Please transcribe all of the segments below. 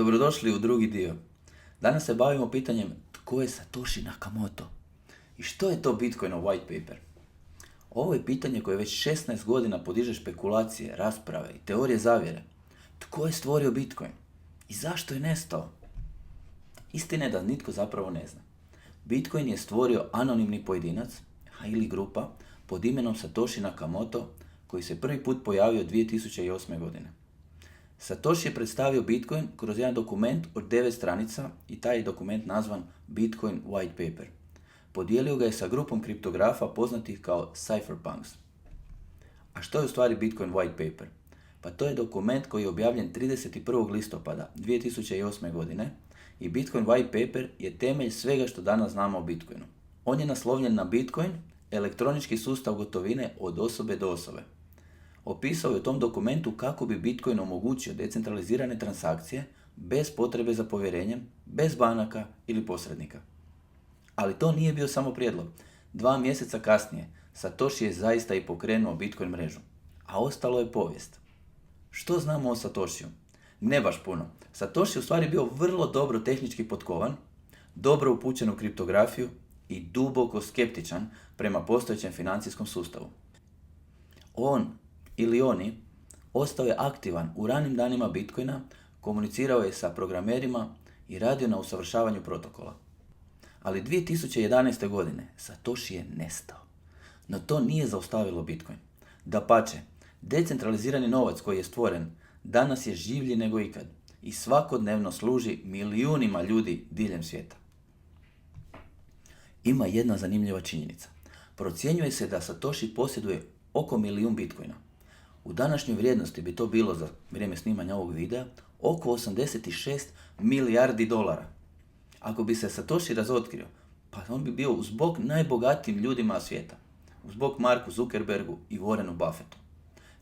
Dobrodošli u drugi dio. Danas se bavimo pitanjem tko je Satoshi Nakamoto i što je to Bitcoinov white paper. Ovo je pitanje koje već 16 godina podiže špekulacije, rasprave i teorije zavjere. Tko je stvorio Bitcoin i zašto je nestao? Istina je da nitko zapravo ne zna. Bitcoin je stvorio anonimni pojedinac ili grupa pod imenom Satoshi Nakamoto koji se prvi put pojavio 2008. godine. Satoshi je predstavio Bitcoin kroz jedan dokument od 9 stranica i taj je dokument nazvan Bitcoin White Paper. Podijelio ga je sa grupom kriptografa poznatih kao cypherpunks. A što je u stvari Bitcoin White Paper? Pa to je dokument koji je objavljen 31. listopada 2008. godine i Bitcoin White Paper je temelj svega što danas znamo o Bitcoinu. On je naslovljen na Bitcoin, elektronički sustav gotovine od osobe do osobe. Opisao je u tom dokumentu kako bi Bitcoin omogućio decentralizirane transakcije bez potrebe za povjerenjem, bez banaka ili posrednika. Ali to nije bio samo prijedlog. 2 mjeseca kasnije Satoshi je zaista i pokrenuo Bitcoin mrežu, a ostalo je povijest. Što znamo o Satoshiju? Ne baš puno. Satoshi je u stvari bio vrlo dobro tehnički potkovan, dobro upućen u kriptografiju i duboko skeptičan prema postojećem financijskom sustavu. On ili oni ostao je aktivan u ranim danima Bitcoina, komunicirao je sa programerima i radio na usavršavanju protokola. Ali 2011. godine Satoshi je nestao. No to nije zaustavilo Bitcoin. Dapače, decentralizirani novac koji je stvoren danas je življi nego ikad i svakodnevno služi milijunima ljudi diljem svijeta. Ima jedna zanimljiva činjenica. Procjenjuje se da Satoshi posjeduje oko 1.000.000 Bitcoina. U današnjoj vrijednosti bi to bilo za vrijeme snimanja ovog videa oko 86 milijardi dolara. Ako bi se Satoshi razotkrio, pa on bi bio uz bok najbogatijim ljudima svijeta. Uz bok Marku Zuckerbergu i Warrenu Buffettu.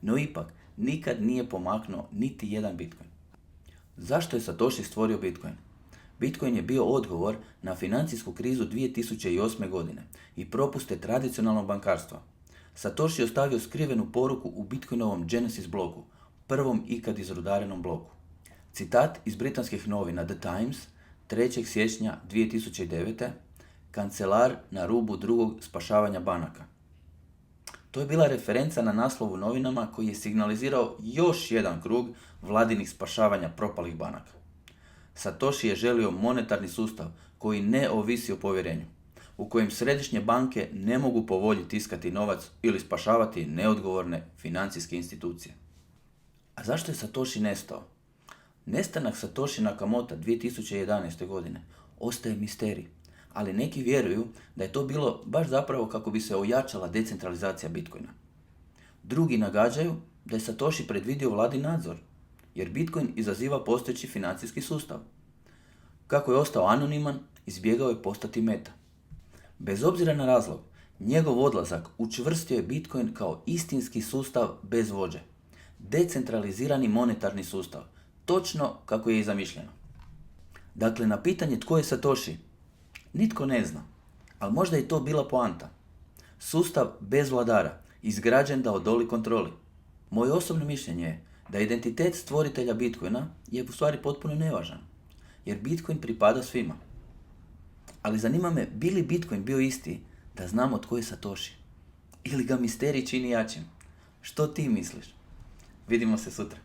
No ipak, nikad nije pomaknuo niti jedan Bitcoin. Zašto je Satoshi stvorio Bitcoin? Bitcoin je bio odgovor na financijsku krizu 2008. godine i propuste tradicionalnog bankarstva. Satoshi je ostavio skrivenu poruku u Bitcoinovom Genesis bloku, prvom ikad izrudarenom bloku. Citat iz britanskih novina The Times, 3. siječnja 2009. Kancelar na rubu drugog spašavanja banaka. To je bila referenca na naslov u novinama koji je signalizirao još jedan krug vladinih spašavanja propalih banaka. Satoshi je želio monetarni sustav koji ne ovisi o povjerenju, u kojem središnje banke ne mogu po volji tiskati novac ili spašavati neodgovorne financijske institucije. A zašto je Satoshi nestao? Nestanak Satoshi Nakamota 2011. godine ostaje misterij, ali neki vjeruju da je to bilo baš zapravo kako bi se ojačala decentralizacija Bitcoina. Drugi nagađaju da je Satoshi predvidio vladin nadzor, jer Bitcoin izaziva postojeći financijski sustav. Kako je ostao anoniman, izbjegao je postati meta. Bez obzira na razlog, njegov odlazak učvrstio je Bitcoin kao istinski sustav bez vođe. Decentralizirani monetarni sustav, točno kako je i zamišljeno. Dakle, na pitanje tko je Satoshi, nitko ne zna, ali možda je to bila poanta. Sustav bez vladara, izgrađen da odoli kontroli. Moje osobno mišljenje je da identitet stvoritelja Bitcoina je u stvari potpuno nevažan, jer Bitcoin pripada svima. Ali zanima me, bi li Bitcoin bio isti da znamo tko je Satoshi? Ili ga misterij čini jačim? Što ti misliš? Vidimo se sutra.